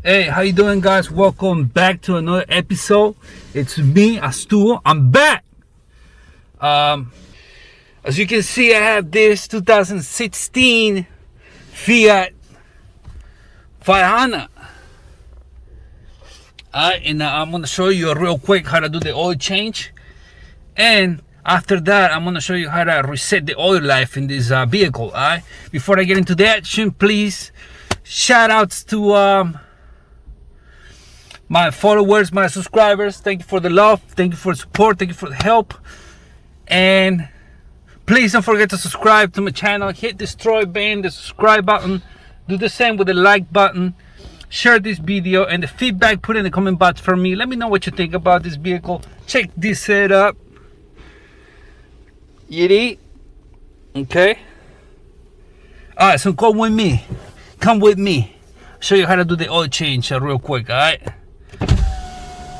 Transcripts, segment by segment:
Hey, how you doing, guys? Welcome back to another episode. It's me, Astuo. I'm back. As you can see, I have this 2016 Fiat 500. And I'm gonna show you real quick how to do the oil change, and after that, I'm gonna show you how to reset the oil life in this vehicle. Alright. Before I get into the action, please shout outs to my followers, my subscribers. Thank you for the love, thank you for the support, thank you for the help, and please don't forget to subscribe to my channel. Hit the the subscribe button, do the same with the like button, share this video, and the feedback put in the comment box for me. Let me know what you think about this vehicle. Check this setup. Yiddy. Okay, alright, so come with me, show you how to do the oil change real quick. Alright,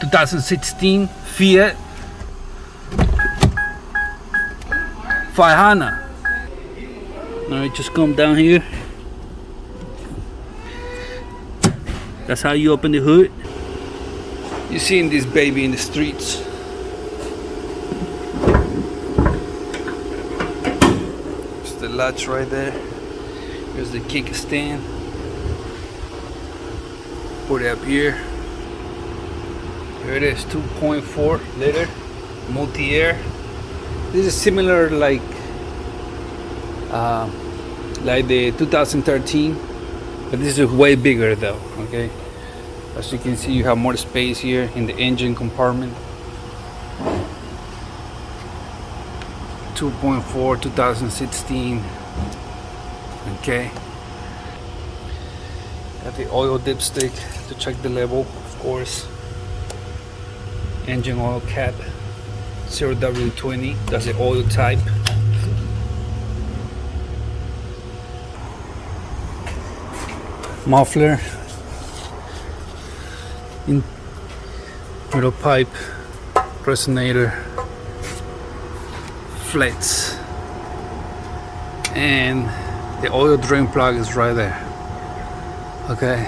2016 Fiat 500. Alright, just come down here. That's how you open the hood. You're seeing this baby in the streets. There's the latch right there. There's the kickstand. Put it up here. Here it is, 2.4 liter multi-air. This is similar like the 2013, but this is way bigger though. Okay, as you can see, you have more space here in the engine compartment. 2.4 2016. Okay, got the oil dipstick to check the level, of course. Engine oil cap 0W20, that's the oil type. Muffler, in middle pipe, resonator, flats, and the oil drain plug is right there. Okay,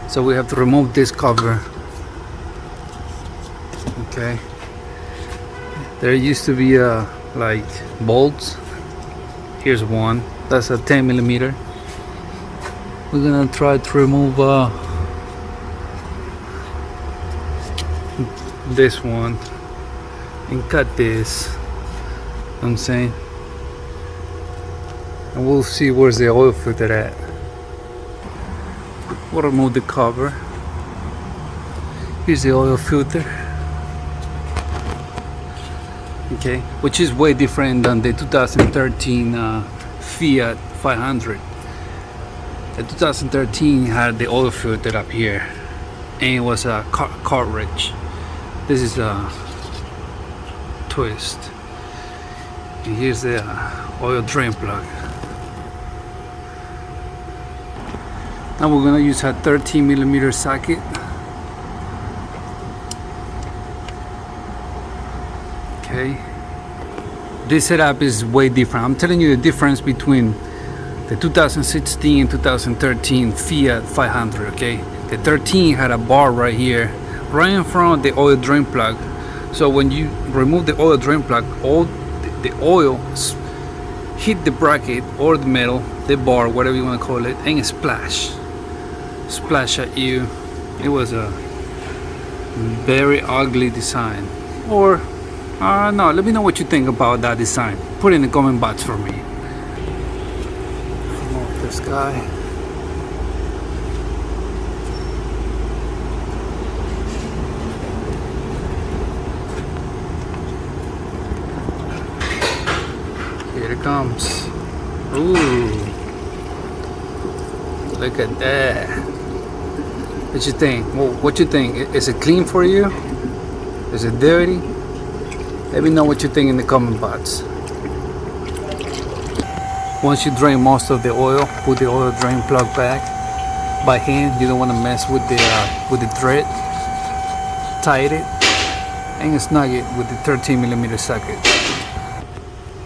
so we have to remove this cover. Okay, there used to be like bolts. Here's one, that's a 10 millimeter. We're gonna try to remove this one and cut this. I'm saying, and we'll see where's the oil filter at. We'll remove the cover. Here's the oil filter. Okay, which is way different than the 2013 Fiat 500. The 2013 had the oil filter up here, and it was a cartridge. This is a twist, and here's the oil drain plug. Now we're gonna use a 13 millimeter socket. Okay, this setup is way different. I'm telling you the difference between the 2016 and 2013 Fiat 500. Okay, the 13 had a bar right here, right in front of the oil drain plug. So when you remove the oil drain plug, all the oil hit the bracket or the metal, the bar, whatever you want to call it, and it splash at you. It was a very ugly design. Or no, let me know what you think about that design. Put it in the comment box for me. Remove this guy. Here it comes. Ooh, look at that. What you think? What you think? Is it clean for you? Is it dirty? Let me know what you think in the comment box. Once you drain most of the oil, put the oil drain plug back by hand. You don't want to mess with the thread. Tight it and snug it with the 13 millimeter socket.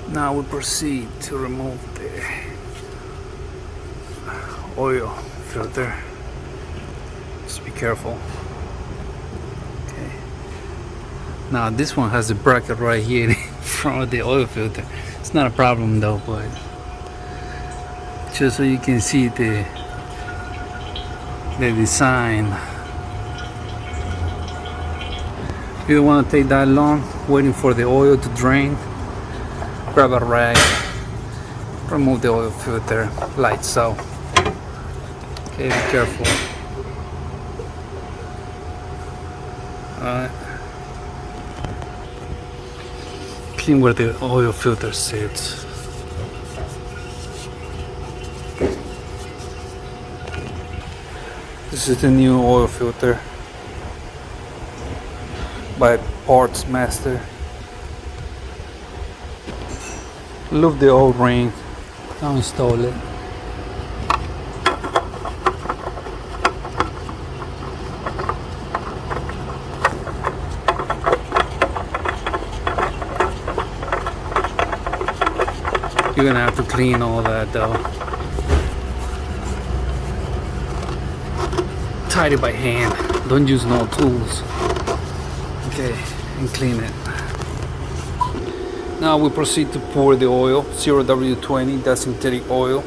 Now we proceed to remove the oil filter. Just be careful. Okay. Now this one has a bracket right here in front of the oil filter. It's not a problem though, but just so you can see the design. If you don't want to take that long waiting for the oil to drain, grab a rag, remove the oil filter, lights out. Okay, be careful. Alright. Clean where the oil filter sits. This is the new oil filter by Parts Master. Love the old ring. Now install it. You're gonna have to clean all that though. Tidy by hand. Don't use no tools. Okay, and clean it. Now we proceed to pour the oil, 0W20, that's synthetic oil.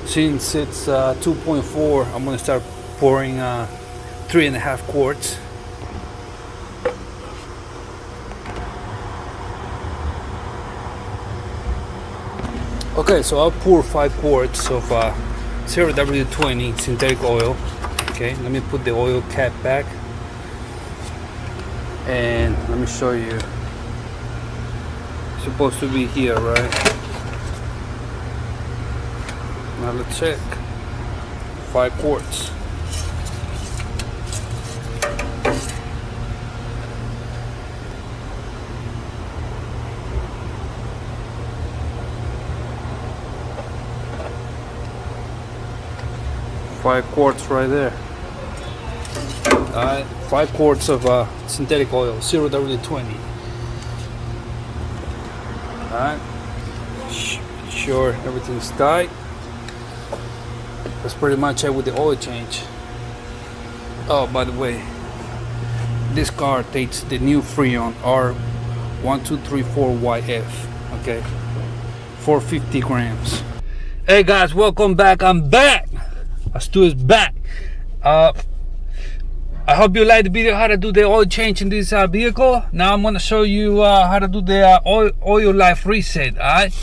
Since it's 2.4, I'm gonna start pouring 3.5 quarts. Okay, so I'll pour 5 quarts of 0W20 synthetic oil. Okay, let me put the oil cap back. And let me show you. It's supposed to be here, right? Now let's check. 5 quarts. Five quarts right there. 5 quarts of synthetic oil, 0W20. Alright, sure everything's tight. That's pretty much it with the oil change. Oh, by the way, this car takes the new Freon R1234YF. Okay, 450 grams. Hey guys, welcome back. I'm back. Stu is back. I hope you liked the video how to do the oil change in this vehicle. Now I'm going to show you how to do the oil life reset. Alright,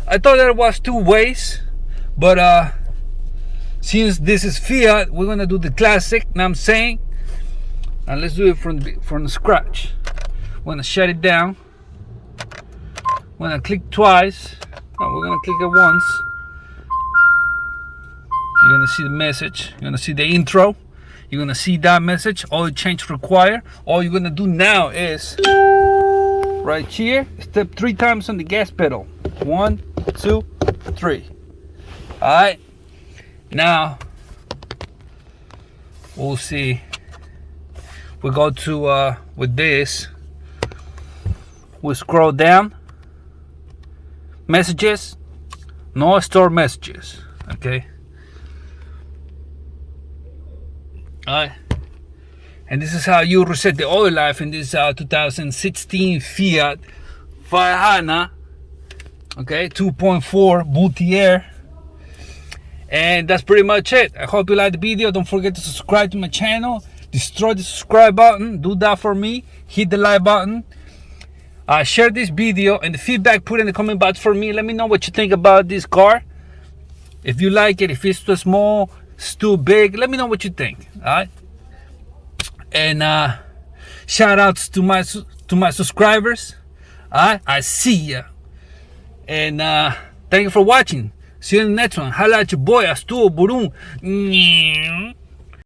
I thought there was 2 ways, but since this is Fiat, we're going to do the classic. Now I'm saying, and let's do it from the scratch. We're going to shut it down. We're going to click twice. No, we're going to click it once. You're going to see the message. You're going to see the intro. You're going to see that message. Oil change required. All you're going to do now is right here, step 3 times on the gas pedal. 1, 2, 3. Alright. Now we'll see. We go to with this. We scroll down. Messages. No store messages. Okay. Alright, and this is how you reset the oil life in this 2016 Fiat 500, okay, 2.4 multi-air. And that's pretty much it. I hope you liked the video. Don't forget to subscribe to my channel. Destroy the subscribe button. Do that for me. Hit the like button. Share this video, and the feedback put in the comment box for me. Let me know what you think about this car. If you like it, if it's too small, it's too big, let me know what you think. All right, and shout outs to my subscribers. All right, I see ya, and thank you for watching. See you in the next one. Holla at your boy, Astuo Burung.